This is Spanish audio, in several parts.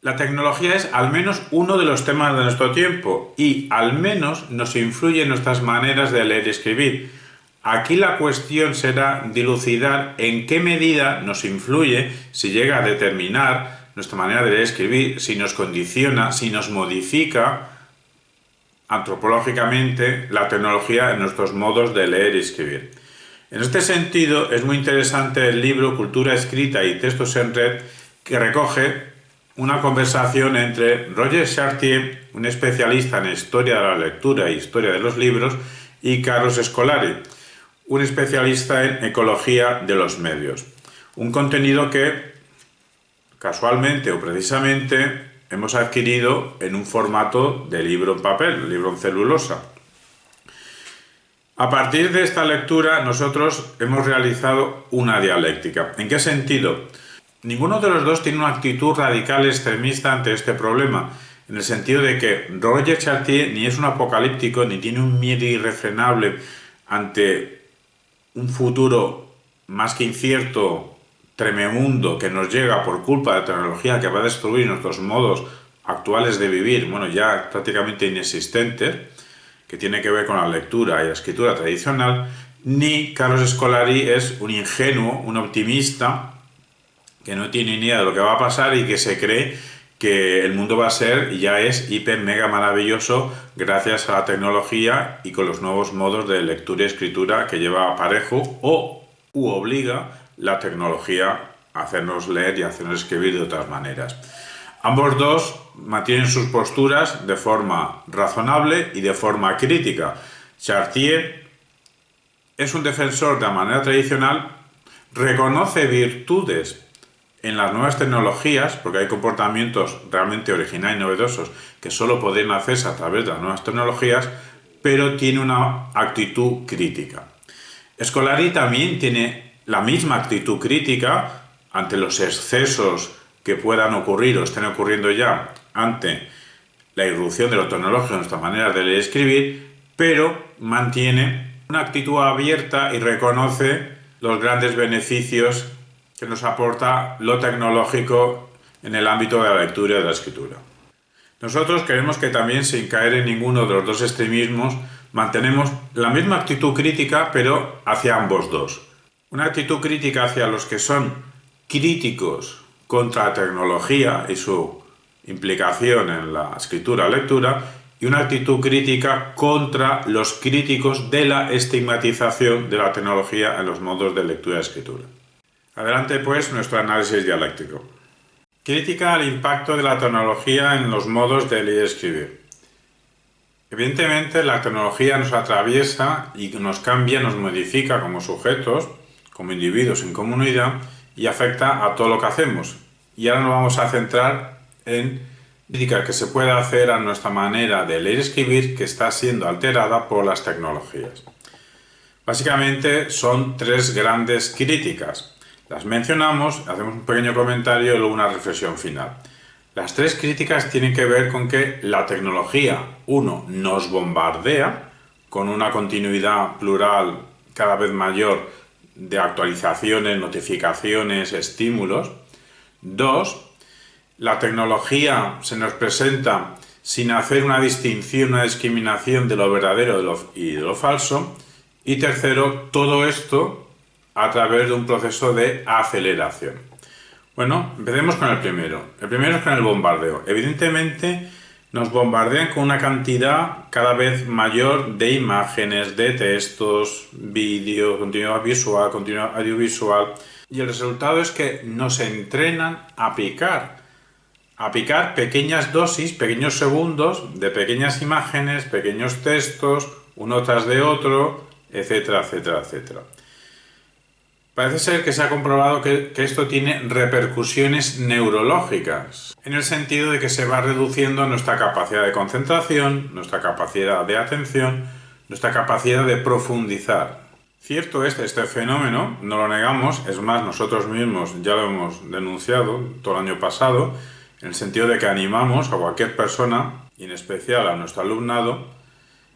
La tecnología es al menos uno de los temas de nuestro tiempo y al menos nos influye en nuestras maneras de leer y escribir. Aquí la cuestión será dilucidar en qué medida nos influye, si llega a determinar nuestra manera de leer y escribir, si nos condiciona, si nos modifica antropológicamente la tecnología en nuestros modos de leer y escribir. En este sentido, es muy interesante el libro Cultura escrita y textos en red, que recoge una conversación entre Roger Chartier, un especialista en historia de la lectura e historia de los libros, y Carlos Scolari, un especialista en ecología de los medios. Un contenido que, casualmente o precisamente, hemos adquirido en un formato de libro en papel, libro en celulosa. A partir de esta lectura, nosotros hemos realizado una dialéctica. ¿En qué sentido? Ninguno de los dos tiene una actitud radical extremista ante este problema, en el sentido de que Roger Chartier ni es un apocalíptico, ni tiene un miedo irrefrenable ante un futuro más que incierto, tremebundo, que nos llega por culpa de la tecnología que va a destruir nuestros modos actuales de vivir, bueno, ya prácticamente inexistentes, que tiene que ver con la lectura y la escritura tradicional, ni Carlos Scolari es un ingenuo, un optimista, que no tiene ni idea de lo que va a pasar y que se cree que el mundo va a ser y ya es hiper mega maravilloso gracias a la tecnología y con los nuevos modos de lectura y escritura que lleva aparejo u obliga la tecnología a hacernos leer y a hacernos escribir de otras maneras. Ambos dos mantienen sus posturas de forma razonable y de forma crítica. Chartier es un defensor de la manera tradicional, reconoce virtudes en las nuevas tecnologías, porque hay comportamientos realmente originales y novedosos que solo pueden hacerse a través de las nuevas tecnologías, pero tiene una actitud crítica. Scolari también tiene la misma actitud crítica ante los excesos que puedan ocurrir o estén ocurriendo ya ante la irrupción de lo tecnológico en nuestra manera de leer y escribir, pero mantiene una actitud abierta y reconoce los grandes beneficios que nos aporta lo tecnológico en el ámbito de la lectura y de la escritura. Nosotros creemos que también, sin caer en ninguno de los dos extremismos, mantenemos la misma actitud crítica, pero hacia ambos dos. Una actitud crítica hacia los que son críticos contra la tecnología y su implicación en la escritura-lectura, y una actitud crítica contra los críticos de la estigmatización de la tecnología en los modos de lectura y escritura. Adelante, pues, nuestro análisis dialéctico. Crítica al impacto de la tecnología en los modos de leer y escribir. Evidentemente, la tecnología nos atraviesa y nos cambia, nos modifica como sujetos, como individuos en comunidad, y afecta a todo lo que hacemos. Y ahora nos vamos a centrar en crítica que se puede hacer a nuestra manera de leer y escribir, que está siendo alterada por las tecnologías. Básicamente son tres grandes críticas. Las mencionamos, hacemos un pequeño comentario y luego una reflexión final. Las tres críticas tienen que ver con que la tecnología, uno, nos bombardea con una continuidad plural cada vez mayor de actualizaciones, notificaciones, estímulos. Dos, la tecnología se nos presenta sin hacer una distinción, una discriminación de lo verdadero y de lo falso. Y tercero, todo esto a través de un proceso de aceleración. Bueno, empecemos con el primero. El primero es con el bombardeo. Evidentemente nos bombardean con una cantidad cada vez mayor de imágenes, de textos, vídeos, contenido visual, contenido audiovisual, y el resultado es que nos entrenan a picar pequeñas dosis, pequeños segundos de pequeñas imágenes, pequeños textos, uno tras de otro, etcétera, etcétera, etcétera. Parece ser que se ha comprobado que esto tiene repercusiones neurológicas, en el sentido de que se va reduciendo nuestra capacidad de concentración, nuestra capacidad de atención, nuestra capacidad de profundizar. Cierto es este fenómeno, no lo negamos, es más, nosotros mismos ya lo hemos denunciado todo el año pasado, en el sentido de que animamos a cualquier persona, y en especial a nuestro alumnado,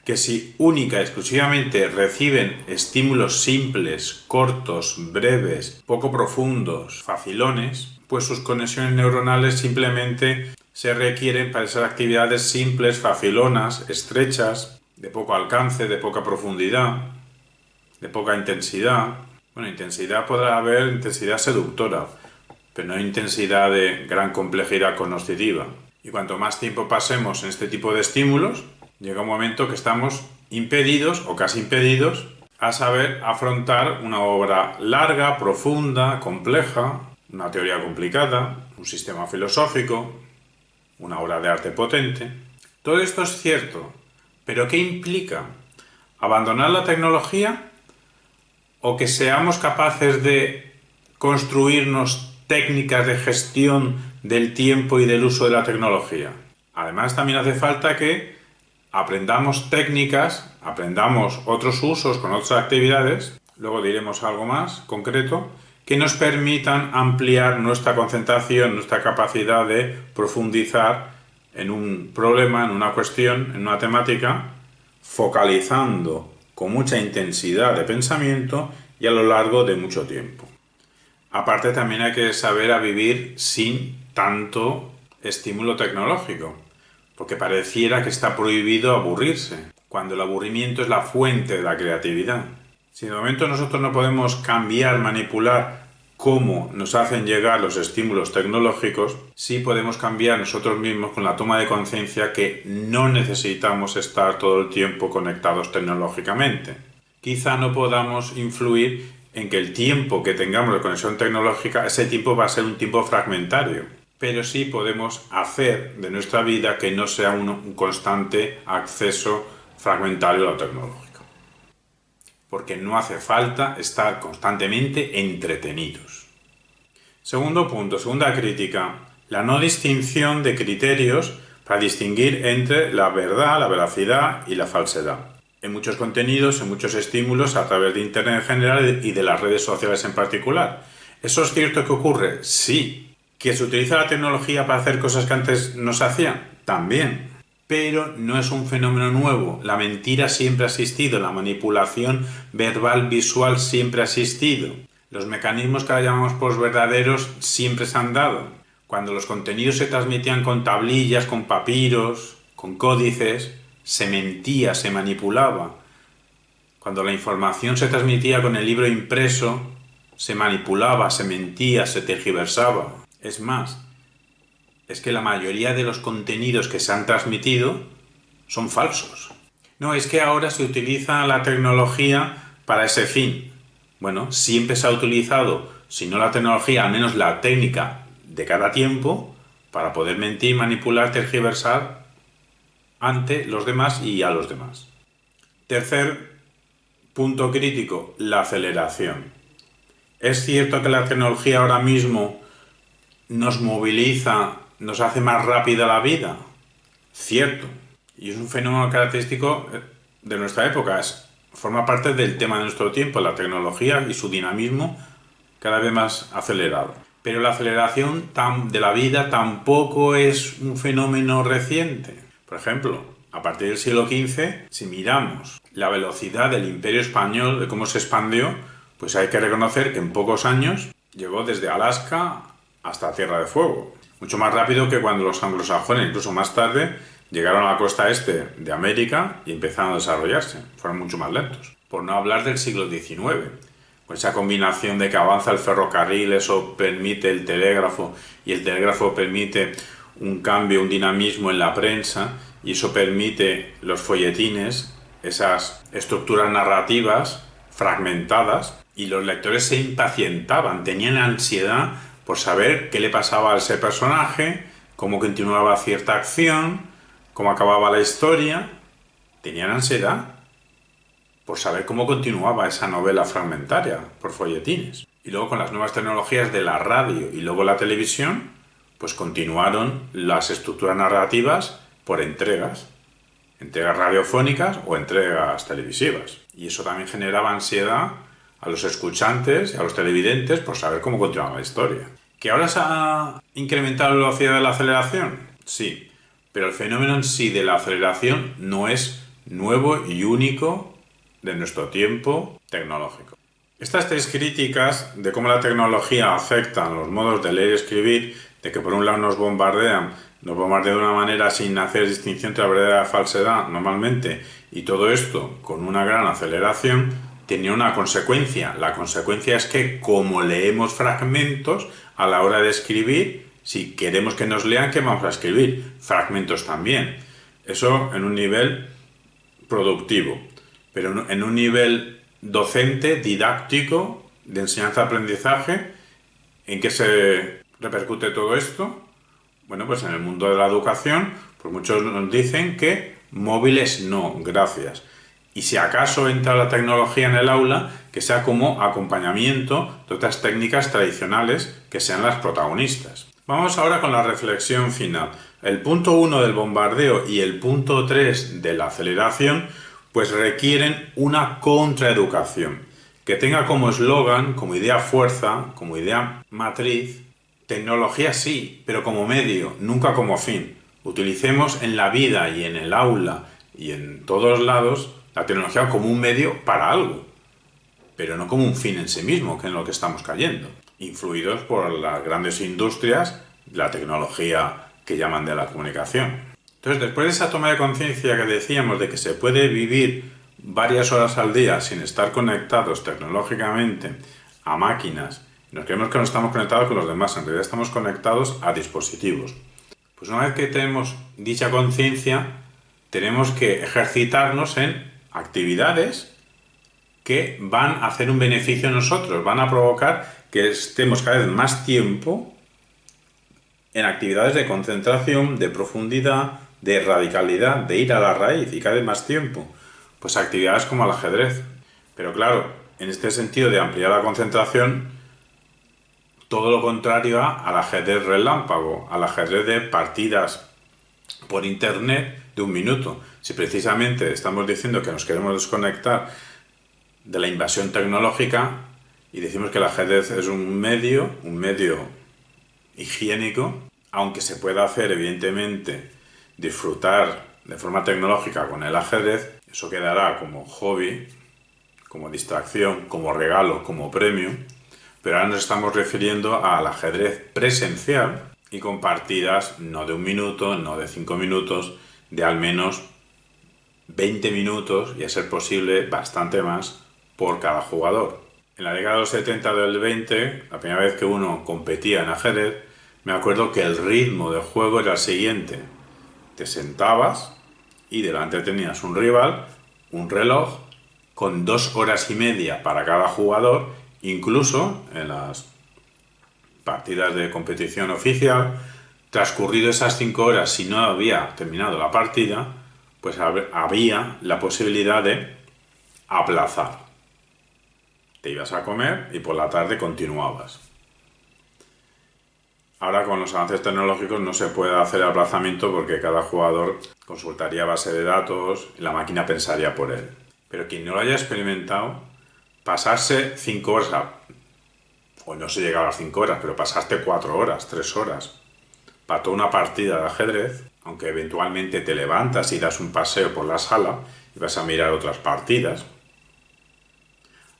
que si única y exclusivamente reciben estímulos simples, cortos, breves, poco profundos, facilones, pues sus conexiones neuronales simplemente se requieren para esas actividades simples, facilonas, estrechas, de poco alcance, de poca profundidad, de poca intensidad. Bueno, intensidad podrá haber intensidad seductora, pero no intensidad de gran complejidad cognitiva. Y cuanto más tiempo pasemos en este tipo de estímulos, llega un momento que estamos impedidos o casi impedidos a saber afrontar una obra larga, profunda, compleja, una teoría complicada, un sistema filosófico, una obra de arte potente. Todo esto es cierto, pero ¿qué implica? ¿Abandonar la tecnología o que seamos capaces de construirnos técnicas de gestión del tiempo y del uso de la tecnología? Además, también hace falta que aprendamos técnicas, aprendamos otros usos con otras actividades, luego diremos algo más concreto, que nos permitan ampliar nuestra concentración, nuestra capacidad de profundizar en un problema, en una cuestión, en una temática, focalizando con mucha intensidad de pensamiento y a lo largo de mucho tiempo. Aparte, también hay que saber a vivir sin tanto estímulo tecnológico, porque pareciera que está prohibido aburrirse, cuando el aburrimiento es la fuente de la creatividad. Si de momento nosotros no podemos cambiar, manipular cómo nos hacen llegar los estímulos tecnológicos, sí podemos cambiar nosotros mismos con la toma de conciencia que no necesitamos estar todo el tiempo conectados tecnológicamente. Quizá no podamos influir en que el tiempo que tengamos de conexión tecnológica, ese tiempo va a ser un tiempo fragmentario, pero sí podemos hacer de nuestra vida que no sea un constante acceso fragmentario a lo tecnológico. Porque no hace falta estar constantemente entretenidos. Segundo punto, segunda crítica, la no distinción de criterios para distinguir entre la verdad, la veracidad y la falsedad. En muchos contenidos, en muchos estímulos a través de Internet en general y de las redes sociales en particular. ¿Eso es cierto que ocurre? Sí. ¿Que se utiliza la tecnología para hacer cosas que antes no se hacían? También. Pero no es un fenómeno nuevo. La mentira siempre ha existido, la manipulación verbal visual siempre ha existido. Los mecanismos que ahora llamamos posverdaderos siempre se han dado. Cuando los contenidos se transmitían con tablillas, con papiros, con códices, se mentía, se manipulaba. Cuando la información se transmitía con el libro impreso, se manipulaba, se mentía, se tergiversaba. Es más, es que la mayoría de los contenidos que se han transmitido son falsos. No, es que ahora se utiliza la tecnología para ese fin. Bueno, siempre se ha utilizado, si no la tecnología, al menos la técnica de cada tiempo, para poder mentir, manipular, tergiversar ante los demás y a los demás. Tercer punto crítico, la aceleración. Es cierto que la tecnología ahora mismo nos moviliza, nos hace más rápida la vida. Cierto. Y es un fenómeno característico de nuestra época. Forma parte del tema de nuestro tiempo, la tecnología y su dinamismo cada vez más acelerado. Pero la aceleración de la vida tampoco es un fenómeno reciente. Por ejemplo, a partir del siglo XV, si miramos la velocidad del Imperio Español, de cómo se expandió, pues hay que reconocer que en pocos años llegó desde Alaska hasta Tierra de Fuego. Mucho más rápido que cuando los anglosajones, incluso más tarde, llegaron a la costa este de América y empezaron a desarrollarse. Fueron mucho más lentos. Por no hablar del siglo XIX. Con esa combinación de que avanza el ferrocarril, eso permite el telégrafo y el telégrafo permite un cambio, un dinamismo en la prensa y eso permite los folletines, esas estructuras narrativas fragmentadas y los lectores se impacientaban, tenían ansiedad por saber qué le pasaba a ese personaje, cómo continuaba cierta acción, cómo acababa la historia. Tenían ansiedad por saber cómo continuaba esa novela fragmentaria por folletines. Y luego con las nuevas tecnologías de la radio y luego la televisión, pues continuaron las estructuras narrativas por entregas radiofónicas o entregas televisivas. Y eso también generaba ansiedad a los escuchantes y a los televidentes por saber cómo continuaba la historia. ¿Que ahora se ha incrementado la velocidad de la aceleración? Sí, pero el fenómeno en sí de la aceleración no es nuevo y único de nuestro tiempo tecnológico. Estas tres críticas de cómo la tecnología afecta a los modos de leer y escribir, de que por un lado nos bombardean de una manera sin hacer distinción entre la verdad y la falsedad normalmente, y todo esto con una gran aceleración, tenía una consecuencia. La consecuencia es que como leemos fragmentos, a la hora de escribir, si queremos que nos lean, ¿qué vamos a escribir? Fragmentos también. Eso en un nivel productivo, pero en un nivel docente, didáctico, de enseñanza-aprendizaje, ¿en qué se repercute todo esto? Bueno, pues en el mundo de la educación, pues muchos nos dicen que móviles no, gracias. Y si acaso entra la tecnología en el aula, que sea como acompañamiento de otras técnicas tradicionales que sean las protagonistas. Vamos ahora con la reflexión final. El punto 1 del bombardeo y el punto 3 de la aceleración pues requieren una contraeducación que tenga como eslogan, como idea fuerza, como idea matriz, tecnología sí, pero como medio, nunca como fin. Utilicemos en la vida y en el aula y en todos lados la tecnología como un medio para algo, pero no como un fin en sí mismo, que es en lo que estamos cayendo, influidos por las grandes industrias, la tecnología que llaman de la comunicación. Entonces, después de esa toma de conciencia que decíamos de que se puede vivir varias horas al día sin estar conectados tecnológicamente a máquinas, nos creemos que no estamos conectados con los demás, en realidad estamos conectados a dispositivos. Pues una vez que tenemos dicha conciencia, tenemos que ejercitarnos en actividades que van a hacer un beneficio a nosotros, van a provocar que estemos cada vez más tiempo en actividades de concentración, de profundidad, de radicalidad, de ir a la raíz y cada vez más tiempo. Pues actividades como el ajedrez. Pero claro, en este sentido de ampliar la concentración, todo lo contrario al ajedrez relámpago, al ajedrez de partidas por internet de un minuto. Si precisamente estamos diciendo que nos queremos desconectar de la invasión tecnológica y decimos que el ajedrez es un medio higiénico, aunque se pueda hacer evidentemente disfrutar de forma tecnológica con el ajedrez, eso quedará como hobby, como distracción, como regalo, como premio, pero ahora nos estamos refiriendo al ajedrez presencial y con partidas no de un minuto, no de 5 minutos, de al menos 20 minutos y a ser posible bastante más por cada jugador. En la década de los 70 del 20, la primera vez que uno competía en ajedrez, me acuerdo que el ritmo de juego era el siguiente. Te sentabas y delante tenías un rival, un reloj, con 2 horas y media para cada jugador, incluso en las partidas de competición oficial, transcurrido esas 5 horas, si no había terminado la partida, pues había la posibilidad de aplazar. Te ibas a comer y por la tarde continuabas. Ahora con los avances tecnológicos no se puede hacer aplazamiento porque cada jugador consultaría base de datos y la máquina pensaría por él. Pero quien no lo haya experimentado, pasarse 5 horas, o no se llega a las 5 horas, pero pasaste 4 horas, 3 horas, para toda una partida de ajedrez, aunque eventualmente te levantas y das un paseo por la sala y vas a mirar otras partidas.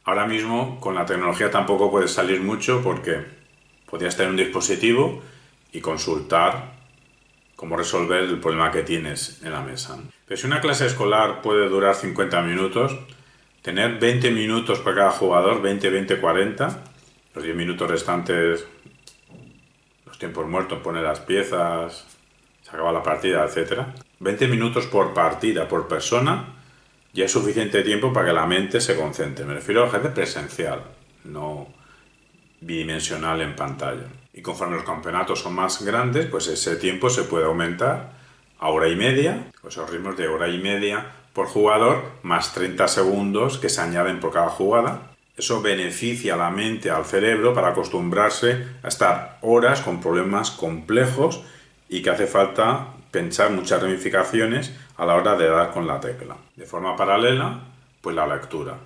Ahora mismo con la tecnología tampoco puedes salir mucho porque podrías tener un dispositivo y consultar cómo resolver el problema que tienes en la mesa. Pero si una clase escolar puede durar 50 minutos, tener 20 minutos para cada jugador, 20, 20, 40, los 10 minutos restantes, los tiempos muertos, poner las piezas, se acaba la partida, etc. 20 minutos por partida, por persona, ya es suficiente tiempo para que la mente se concentre. Me refiero a gente presencial, no bidimensional en pantalla. Y conforme los campeonatos son más grandes, pues ese tiempo se puede aumentar a hora y media, pues esos ritmos de hora y media por jugador, más 30 segundos que se añaden por cada jugada. Eso beneficia a la mente, al cerebro, para acostumbrarse a estar horas con problemas complejos y que hace falta pensar muchas ramificaciones a la hora de dar con la tecla. De forma paralela, pues la lectura,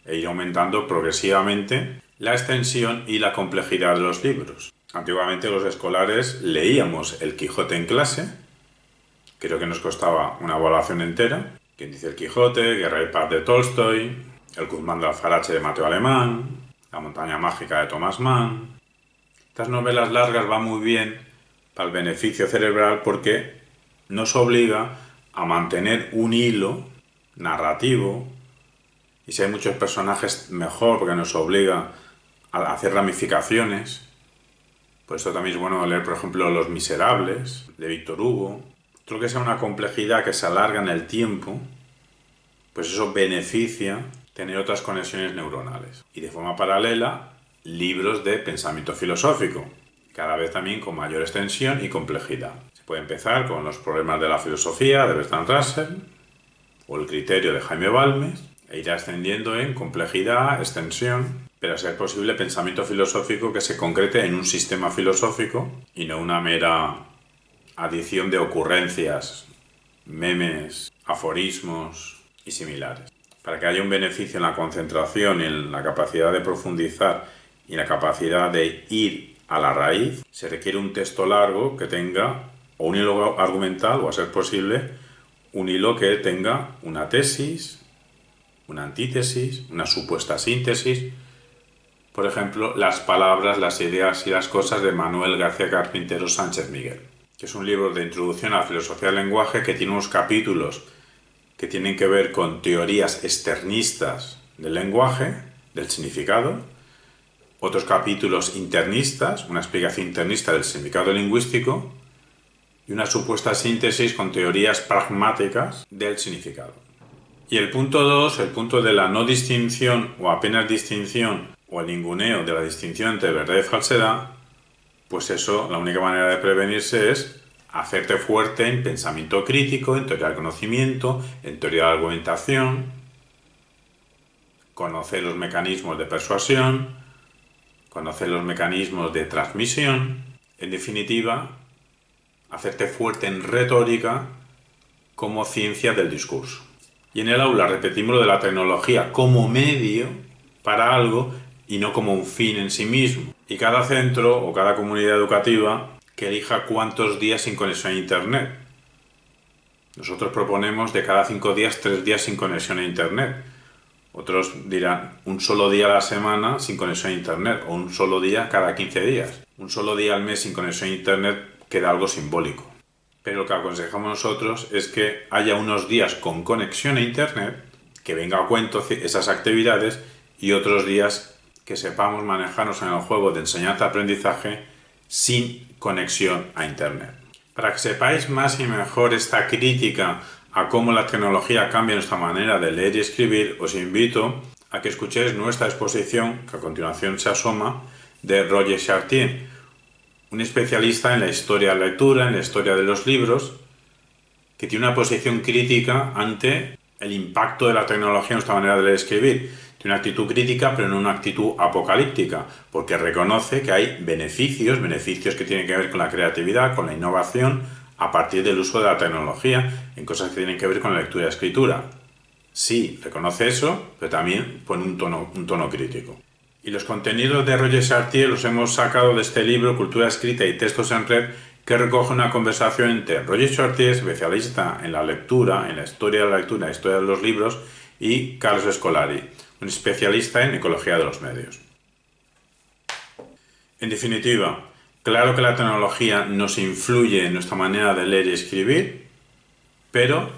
e ir aumentando progresivamente la extensión y la complejidad de los libros. Antiguamente los escolares leíamos El Quijote en clase, creo que nos costaba una evaluación entera. ¿Quién dice El Quijote? Guerra y Paz de Tolstoy, El Guzmán de Alfarache de Mateo Alemán, La montaña mágica de Thomas Mann. Estas novelas largas van muy bien para el beneficio cerebral porque nos obliga a mantener un hilo narrativo, y si hay muchos personajes mejor porque nos obliga a hacer ramificaciones. Por eso también es bueno leer, por ejemplo, Los Miserables de Víctor Hugo. Todo lo que sea una complejidad que se alarga en el tiempo, pues eso beneficia tener otras conexiones neuronales. Y de forma paralela, libros de pensamiento filosófico, cada vez también con mayor extensión y complejidad. Se puede empezar con Los problemas de la filosofía de Bertrand Russell o El criterio de Jaime Balmes e irá ascendiendo en complejidad, extensión, pero a ser posible pensamiento filosófico que se concrete en un sistema filosófico y no una mera adición de ocurrencias, memes, aforismos y similares. Para que haya un beneficio en la concentración, en la capacidad de profundizar y en la capacidad de ir a la raíz, se requiere un texto largo que tenga o un hilo argumental o, a ser posible, un hilo que tenga una tesis, una antítesis, una supuesta síntesis. Por ejemplo, Las palabras, las ideas y las cosas de Manuel García Carpintero Sánchez Miguel, que es un libro de introducción a la filosofía del lenguaje que tiene unos capítulos que tienen que ver con teorías externistas del lenguaje, del significado, otros capítulos internistas, una explicación internista del significado lingüístico y una supuesta síntesis con teorías pragmáticas del significado. Y el punto 2, el punto de la no distinción o apenas distinción o el ninguneo de la distinción entre verdad y falsedad, pues eso, la única manera de prevenirse es hacerte fuerte en pensamiento crítico, en teoría del conocimiento, en teoría de la argumentación, conocer los mecanismos de persuasión, conocer los mecanismos de transmisión, en definitiva, hacerte fuerte en retórica como ciencia del discurso. Y en el aula repetimos lo de la tecnología como medio para algo y no como un fin en sí mismo. Y cada centro o cada comunidad educativa que elija cuántos días sin conexión a Internet. Nosotros proponemos de cada 5 días, 3 días sin conexión a Internet. Otros dirán un solo día a la semana sin conexión a Internet o un solo día cada 15 días. Un solo día al mes sin conexión a Internet queda algo simbólico. Pero lo que aconsejamos nosotros es que haya unos días con conexión a Internet, que venga a cuento esas actividades, y otros días que sepamos manejarnos en el juego de enseñanza-aprendizaje sin conexión a Internet. Para que sepáis más y mejor esta crítica a cómo la tecnología cambia nuestra manera de leer y escribir, os invito a que escuchéis nuestra exposición, que a continuación se asoma, de Roger Chartier, un especialista en la historia de la lectura, en la historia de los libros, que tiene una posición crítica ante el impacto de la tecnología en nuestra manera de leer y escribir. Tiene una actitud crítica, pero no una actitud apocalíptica, porque reconoce que hay beneficios que tienen que ver con la creatividad, con la innovación, a partir del uso de la tecnología, en cosas que tienen que ver con la lectura y escritura. Sí, reconoce eso, pero también pone un tono crítico. Y los contenidos de Roger Chartier los hemos sacado de este libro, Cultura escrita y textos en red, que recoge una conversación entre Roger Chartier, especialista en la lectura, en la historia de la lectura, en la historia de los libros, y Carlos Scolari, un especialista en ecología de los medios. En definitiva, claro que la tecnología nos influye en nuestra manera de leer y escribir, pero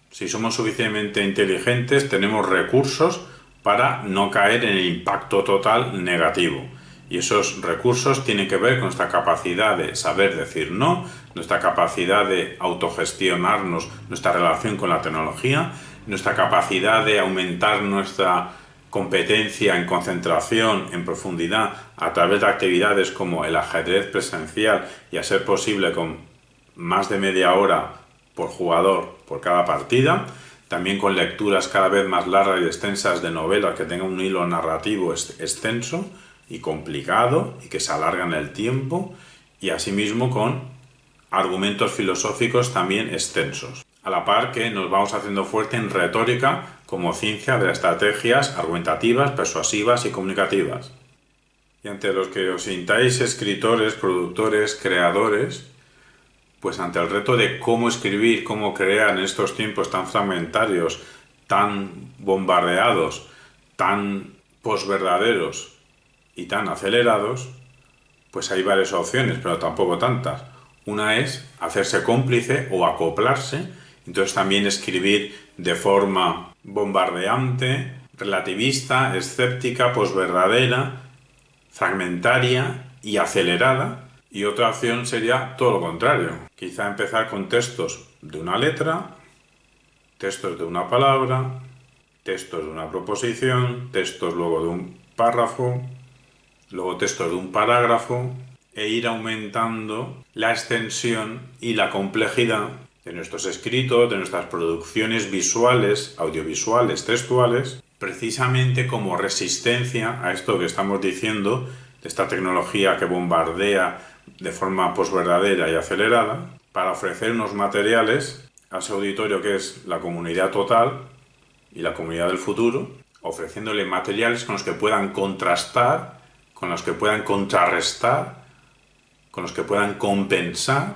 si somos suficientemente inteligentes tenemos recursos para no caer en el impacto total negativo. Y esos recursos tienen que ver con nuestra capacidad de saber decir no, nuestra capacidad de autogestionarnos, nuestra relación con la tecnología, nuestra capacidad de aumentar nuestra competencia en concentración, en profundidad, a través de actividades como el ajedrez presencial y, a ser posible, con más de media hora por jugador por cada partida. También con lecturas cada vez más largas y extensas de novelas que tengan un hilo narrativo extenso y complicado y que se alargan el tiempo, y asimismo con argumentos filosóficos también extensos. A la par que nos vamos haciendo fuerte en retórica como ciencia de las estrategias argumentativas, persuasivas y comunicativas. Y ante los que os sintáis escritores, productores, creadores, pues ante el reto de cómo escribir, cómo crear en estos tiempos tan fragmentarios, tan bombardeados, tan posverdaderos, y tan acelerados, pues hay varias opciones, pero tampoco tantas. Una es hacerse cómplice o acoplarse, entonces también escribir de forma bombardeante, relativista, escéptica, posverdadera, fragmentaria y acelerada. Y otra opción sería todo lo contrario, quizá empezar con textos de una letra, textos de una palabra, textos de una proposición, textos luego de un párrafo, luego textos de un parágrafo, e ir aumentando la extensión y la complejidad de nuestros escritos, de nuestras producciones visuales, audiovisuales, textuales, precisamente como resistencia a esto que estamos diciendo, de esta tecnología que bombardea de forma posverdadera y acelerada, para ofrecer unos materiales a ese auditorio que es la comunidad total y la comunidad del futuro, ofreciéndole materiales con los que puedan contrastar, con los que puedan contrarrestar, con los que puedan compensar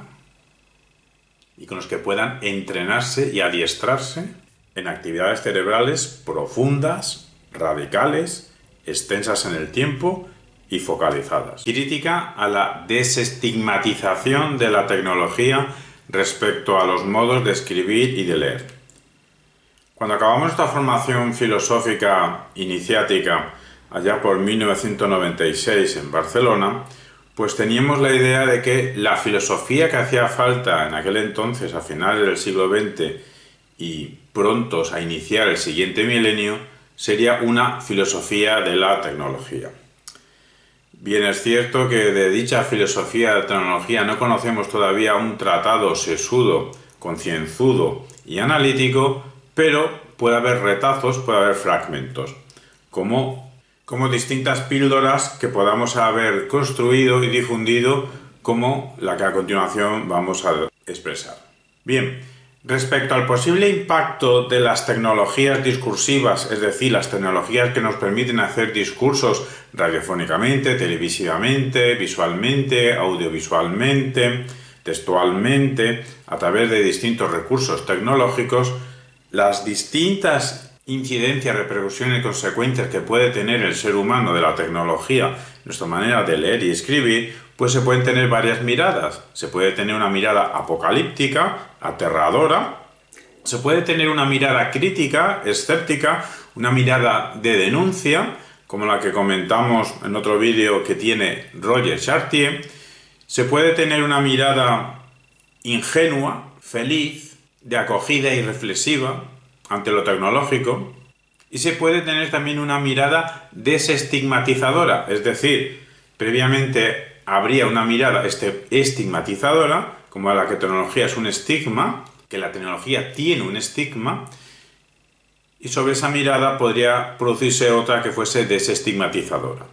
y con los que puedan entrenarse y adiestrarse en actividades cerebrales profundas, radicales, extensas en el tiempo y focalizadas. Crítica a la desestigmatización de la tecnología respecto a los modos de escribir y de leer. Cuando acabamos esta formación filosófica iniciática allá por 1996 en Barcelona, pues teníamos la idea de que la filosofía que hacía falta en aquel entonces, a finales del siglo XX y prontos a iniciar el siguiente milenio, sería una filosofía de la tecnología. Bien, es cierto que de dicha filosofía de la tecnología no conocemos todavía un tratado sesudo, concienzudo y analítico, pero puede haber retazos, puede haber fragmentos, como distintas píldoras que podamos haber construido y difundido, como la que a continuación vamos a expresar. Bien, respecto al posible impacto de las tecnologías discursivas, es decir, las tecnologías que nos permiten hacer discursos radiofónicamente, televisivamente, visualmente, audiovisualmente, textualmente, a través de distintos recursos tecnológicos, las distintas incidencias, repercusiones y consecuencias que puede tener el ser humano de la tecnología, nuestra manera de leer y escribir, pues se pueden tener varias miradas. Se puede tener una mirada apocalíptica, aterradora, se puede tener una mirada crítica, escéptica, una mirada de denuncia, como la que comentamos en otro vídeo que tiene Roger Chartier. Se puede tener una mirada ingenua, feliz, de acogida y reflexiva ante lo tecnológico, y se puede tener también una mirada desestigmatizadora, es decir, previamente habría una mirada estigmatizadora, como la que la tecnología es un estigma, que la tecnología tiene un estigma, y sobre esa mirada podría producirse otra que fuese desestigmatizadora.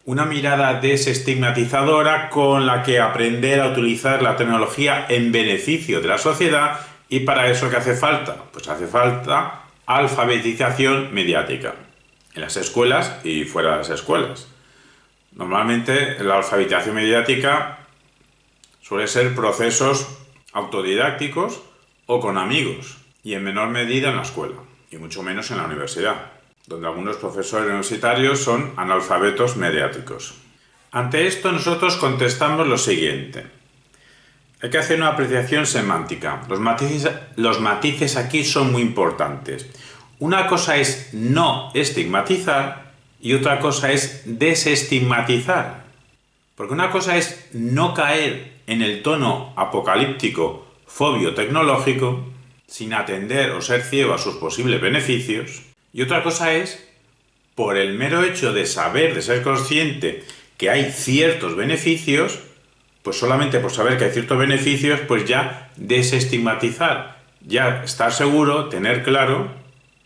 Una mirada desestigmatizadora con la que aprender a utilizar la tecnología en beneficio de la sociedad. ¿Y para eso qué hace falta? Pues hace falta alfabetización mediática, en las escuelas y fuera de las escuelas. Normalmente la alfabetización mediática suele ser procesos autodidácticos o con amigos, y en menor medida en la escuela, y mucho menos en la universidad, donde algunos profesores universitarios son analfabetos mediáticos. Ante esto nosotros contestamos lo siguiente. Hay que hacer una apreciación semántica. Los matices aquí son muy importantes. Una cosa es no estigmatizar y otra cosa es desestigmatizar. Porque una cosa es no caer en el tono apocalíptico, fobio tecnológico, sin atender o ser ciego a sus posibles beneficios. Y otra cosa es, por el mero hecho de saber, de ser consciente que hay ciertos beneficios, pues solamente por saber que hay ciertos beneficios, pues ya desestigmatizar, ya estar seguro, tener claro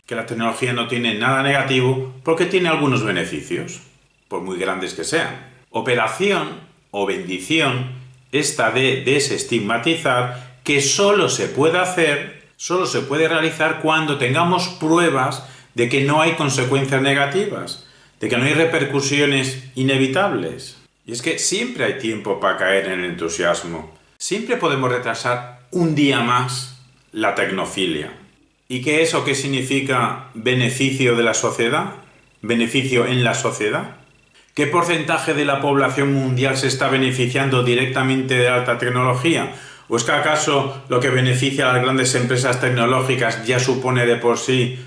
que la tecnología no tiene nada negativo porque tiene algunos beneficios, por muy grandes que sean. Operación o bendición esta de desestigmatizar, que solo se puede hacer, solo se puede realizar cuando tengamos pruebas de que no hay consecuencias negativas, de que no hay repercusiones inevitables. Y es que siempre hay tiempo para caer en el entusiasmo. Siempre podemos retrasar un día más la tecnofilia. ¿Y qué es o qué significa beneficio de la sociedad? ¿Beneficio en la sociedad? ¿Qué porcentaje de la población mundial se está beneficiando directamente de la alta tecnología? ¿O es que acaso lo que beneficia a las grandes empresas tecnológicas ya supone de por sí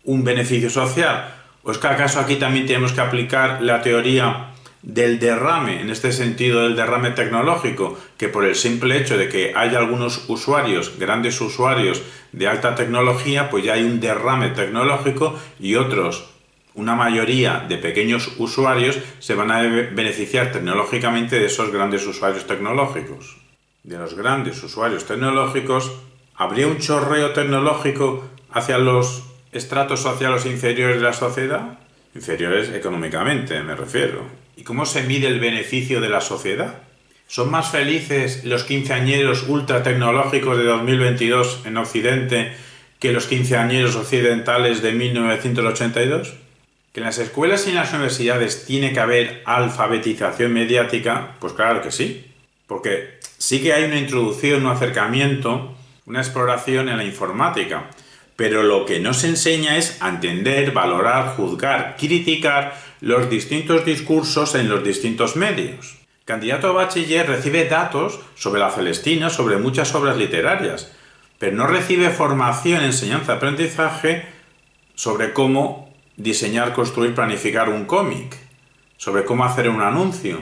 un beneficio social? ¿O es que acaso aquí también tenemos que aplicar la teoría del derrame, en este sentido del derrame tecnológico, que por el simple hecho de que haya algunos usuarios, grandes usuarios de alta tecnología, pues ya hay un derrame tecnológico y otros, una mayoría de pequeños usuarios, se van a beneficiar tecnológicamente de esos grandes usuarios tecnológicos? De los grandes usuarios tecnológicos, ¿habría un chorreo tecnológico hacia los estratos sociales inferiores de la sociedad? Inferiores económicamente, me refiero. ¿Y cómo se mide el beneficio de la sociedad? ¿Son más felices los quinceañeros ultra tecnológicos de 2022 en Occidente que los quinceañeros occidentales de 1982? ¿Que en las escuelas y en las universidades tiene que haber alfabetización mediática? Pues claro que sí. Porque sí que hay una introducción, un acercamiento, una exploración en la informática. Pero lo que no se enseña es a entender, valorar, juzgar, criticar los distintos discursos en los distintos medios. El candidato a bachiller recibe datos sobre la Celestina, sobre muchas obras literarias, pero no recibe formación, enseñanza, aprendizaje sobre cómo diseñar, construir, planificar un cómic, sobre cómo hacer un anuncio,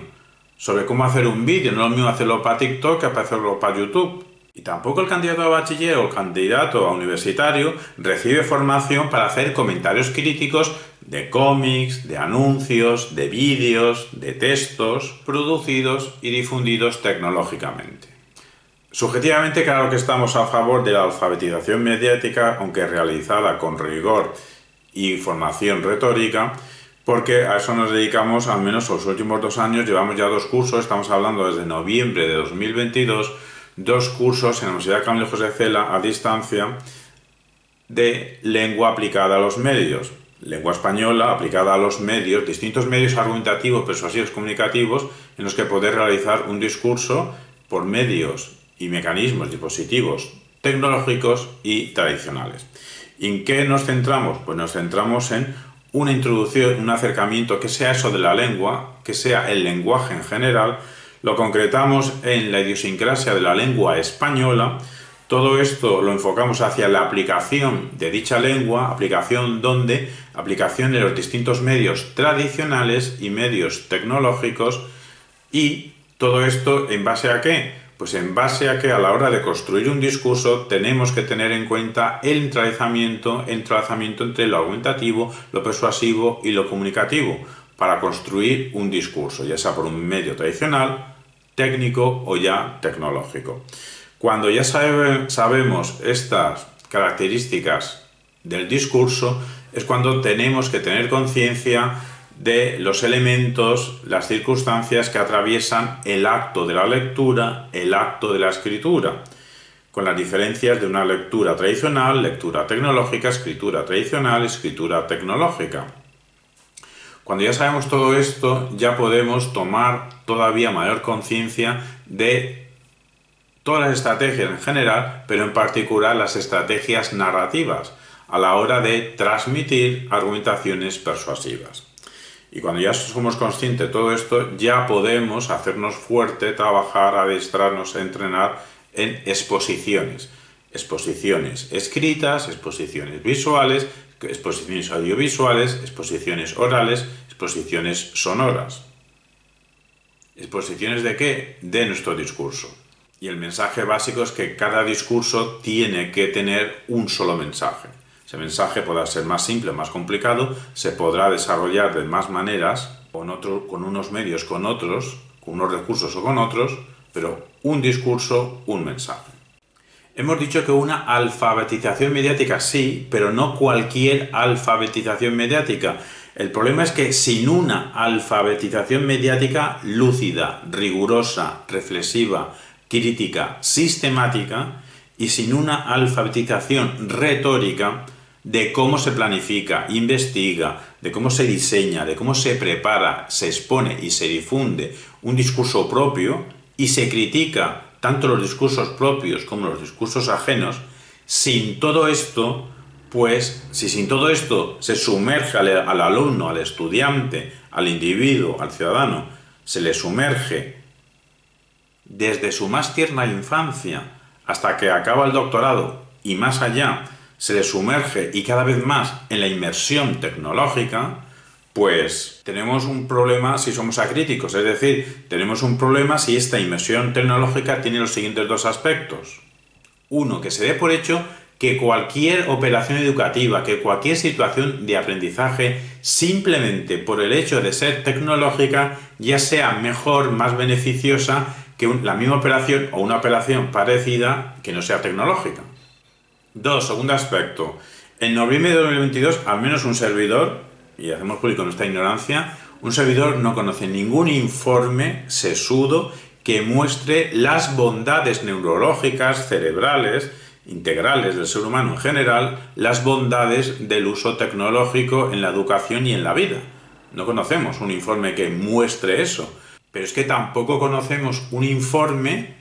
sobre cómo hacer un vídeo. No es lo mismo hacerlo para TikTok que para hacerlo para YouTube. Y tampoco el candidato a bachiller o el candidato a universitario recibe formación para hacer comentarios críticos de cómics, de anuncios, de vídeos, de textos producidos y difundidos tecnológicamente. Subjetivamente, claro que estamos a favor de la alfabetización mediática, aunque realizada con rigor y formación retórica, porque a eso nos dedicamos al menos los últimos 2 años. Llevamos ya 2 cursos, estamos hablando desde noviembre de 2022, 2 cursos en la Universidad Camilo José Cela a distancia de lengua aplicada a los medios. Lengua española aplicada a los medios, distintos medios argumentativos, persuasivos, comunicativos, en los que poder realizar un discurso por medios y mecanismos, dispositivos tecnológicos y tradicionales. ¿Y en qué nos centramos? Pues nos centramos en una introducción, un acercamiento que sea eso de la lengua, que sea el lenguaje en general. Lo concretamos en la idiosincrasia de la lengua española. Todo esto lo enfocamos hacia la aplicación de dicha lengua, aplicación en los distintos medios tradicionales y medios tecnológicos. Y todo esto ¿en base a qué? Pues en base a que a la hora de construir un discurso tenemos que tener en cuenta el entrelazamiento entre lo argumentativo, lo persuasivo y lo comunicativo para construir un discurso, ya sea por un medio tradicional, técnico o ya tecnológico. Cuando ya sabemos estas características del discurso, es cuando tenemos que tener conciencia de los elementos, las circunstancias que atraviesan el acto de la lectura, el acto de la escritura, con las diferencias de una lectura tradicional, lectura tecnológica, escritura tradicional, escritura tecnológica. Cuando ya sabemos todo esto, ya podemos tomar todavía mayor conciencia de todas las estrategias en general, pero en particular las estrategias narrativas, a la hora de transmitir argumentaciones persuasivas. Y cuando ya somos conscientes de todo esto, ya podemos hacernos fuerte, trabajar, adestrarnos, entrenar en exposiciones. Exposiciones escritas, exposiciones visuales, exposiciones audiovisuales, exposiciones orales, exposiciones sonoras. ¿Exposiciones de qué? De nuestro discurso. Y el mensaje básico es que cada discurso tiene que tener un solo mensaje. Ese mensaje podrá ser más simple, más complicado, se podrá desarrollar de más maneras, con unos medios, con otros, con unos recursos o con otros, pero un discurso, un mensaje. Hemos dicho que una alfabetización mediática sí, pero no cualquier alfabetización mediática. El problema es que sin una alfabetización mediática lúcida, rigurosa, reflexiva, crítica, sistemática, y sin una alfabetización retórica de cómo se planifica, investiga, de cómo se diseña, de cómo se prepara, se expone y se difunde un discurso propio y se critica tanto los discursos propios como los discursos ajenos, sin todo esto, Pues si sin todo esto se sumerge al alumno, al estudiante, al individuo, al ciudadano, se le sumerge desde su más tierna infancia hasta que acaba el doctorado y más allá, se le sumerge y cada vez más en la inmersión tecnológica, pues tenemos un problema si somos acríticos, es decir, tenemos un problema si esta inmersión tecnológica tiene los siguientes dos aspectos. Uno, que se dé por hecho que cualquier operación educativa, que cualquier situación de aprendizaje, simplemente por el hecho de ser tecnológica, ya sea mejor, más beneficiosa que la misma operación o una operación parecida que no sea tecnológica. Dos, segundo aspecto. En noviembre de 2022, al menos un servidor, y hacemos público nuestra ignorancia, un servidor no conoce ningún informe sesudo que muestre las bondades neurológicas, cerebrales, integrales del ser humano en general, las bondades del uso tecnológico en la educación y en la vida. No conocemos un informe que muestre eso, pero es que tampoco conocemos un informe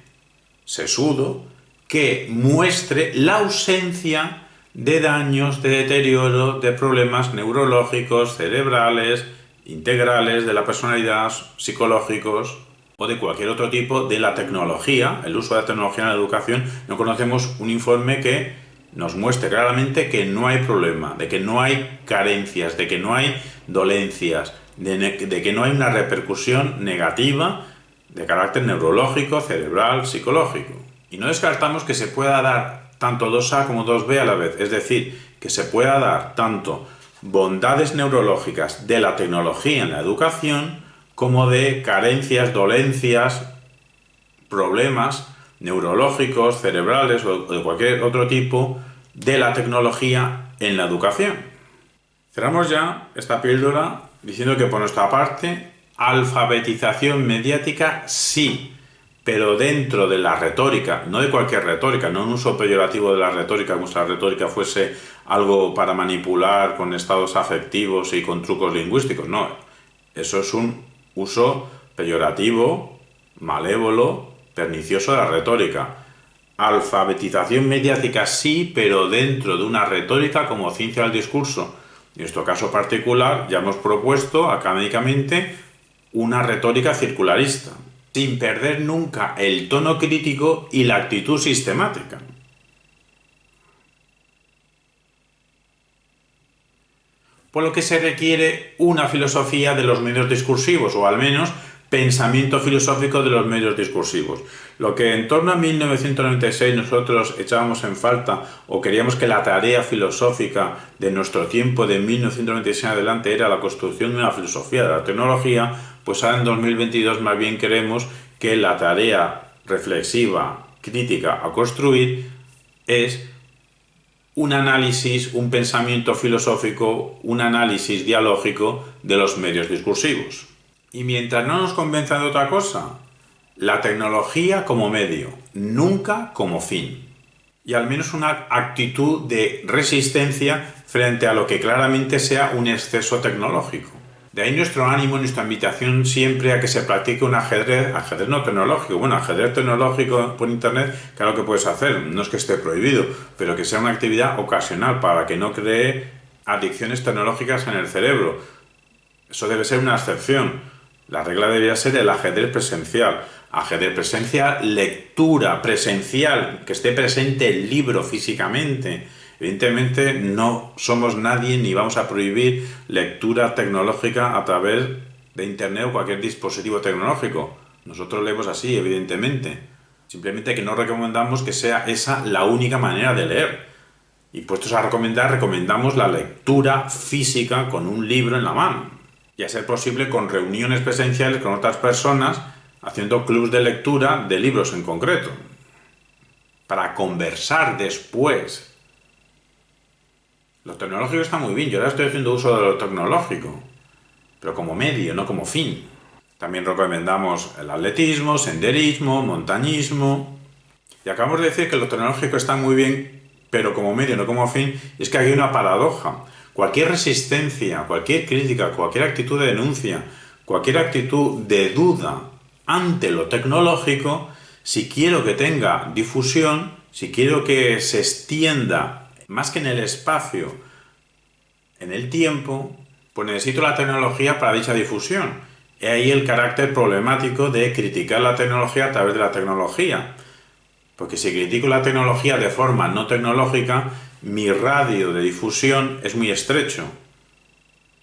sesudo que muestre la ausencia de daños, de deterioro, de problemas neurológicos, cerebrales, integrales, de la personalidad, psicológicos o de cualquier otro tipo de la tecnología, el uso de la tecnología en la educación. No conocemos un informe que nos muestre claramente que no hay problema, de que no hay carencias, de que no hay dolencias, de que no hay una repercusión negativa de carácter neurológico, cerebral, psicológico. Y no descartamos que se pueda dar tanto 2A como 2B a la vez, es decir, que se pueda dar tanto bondades neurológicas de la tecnología en la educación como de carencias, dolencias, problemas neurológicos, cerebrales o de cualquier otro tipo de la tecnología en la educación. Cerramos ya esta píldora diciendo que por nuestra parte, alfabetización mediática sí, pero dentro de la retórica, no de cualquier retórica, no un uso peyorativo de la retórica, como si la retórica fuese algo para manipular con estados afectivos y con trucos lingüísticos, no. Eso es un uso peyorativo, malévolo, pernicioso de la retórica. Alfabetización mediática sí, pero dentro de una retórica como ciencia del discurso. En nuestro caso particular ya hemos propuesto académicamente una retórica circularista, sin perder nunca el tono crítico y la actitud sistemática. Por lo que se requiere una filosofía de los medios discursivos, o al menos pensamiento filosófico de los medios discursivos. Lo que en torno a 1996 nosotros echábamos en falta o queríamos que la tarea filosófica de nuestro tiempo de 1996 en adelante era la construcción de una filosofía de la tecnología, pues ahora en 2022 más bien queremos que la tarea reflexiva, crítica a construir es un análisis, un pensamiento filosófico, un análisis dialógico de los medios discursivos. Y mientras no nos convenza de otra cosa, la tecnología como medio, nunca como fin. Y al menos una actitud de resistencia frente a lo que claramente sea un exceso tecnológico. De ahí nuestro ánimo, nuestra invitación siempre a que se practique un ajedrez no tecnológico. Bueno, ajedrez tecnológico por internet, claro que puedes hacer, no es que esté prohibido, pero que sea una actividad ocasional para que no cree adicciones tecnológicas en el cerebro. Eso debe ser una excepción. La regla debería ser el ajedrez presencial. Ajedrez presencial, lectura presencial, que esté presente el libro físicamente. Evidentemente no somos nadie ni vamos a prohibir lectura tecnológica a través de internet o cualquier dispositivo tecnológico. Nosotros leemos así, evidentemente. Simplemente que no recomendamos que sea esa la única manera de leer. Y puestos a recomendar, recomendamos la lectura física con un libro en la mano. Y a ser posible con reuniones presenciales con otras personas, haciendo clubs de lectura de libros en concreto. Para conversar después. Lo tecnológico está muy bien, yo ahora estoy haciendo uso de lo tecnológico, pero como medio, no como fin. También recomendamos el atletismo, senderismo, montañismo. Y acabamos de decir que lo tecnológico está muy bien, pero como medio, no como fin. Y es que hay una paradoja. Cualquier resistencia, cualquier crítica, cualquier actitud de denuncia, cualquier actitud de duda ante lo tecnológico, si quiero que tenga difusión, si quiero que se extienda más que en el espacio, en el tiempo, pues necesito la tecnología para dicha difusión. Y ahí el carácter problemático de criticar la tecnología a través de la tecnología. Porque si critico la tecnología de forma no tecnológica, mi radio de difusión es muy estrecho,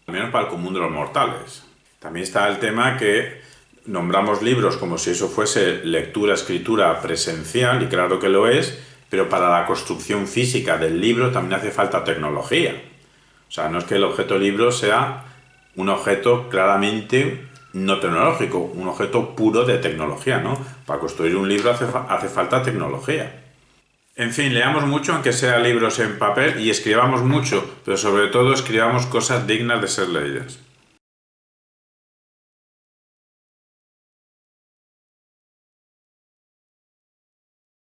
al menos para el común de los mortales. También está el tema que nombramos libros como si eso fuese lectura, escritura presencial, y claro que lo es, pero para la construcción física del libro también hace falta tecnología. O sea, no es que el objeto libro sea un objeto claramente no tecnológico, un objeto puro de tecnología, ¿no? Para construir un libro hace falta tecnología. En fin, leamos mucho, aunque sea libros en papel, y escribamos mucho, pero sobre todo escribamos cosas dignas de ser leídas.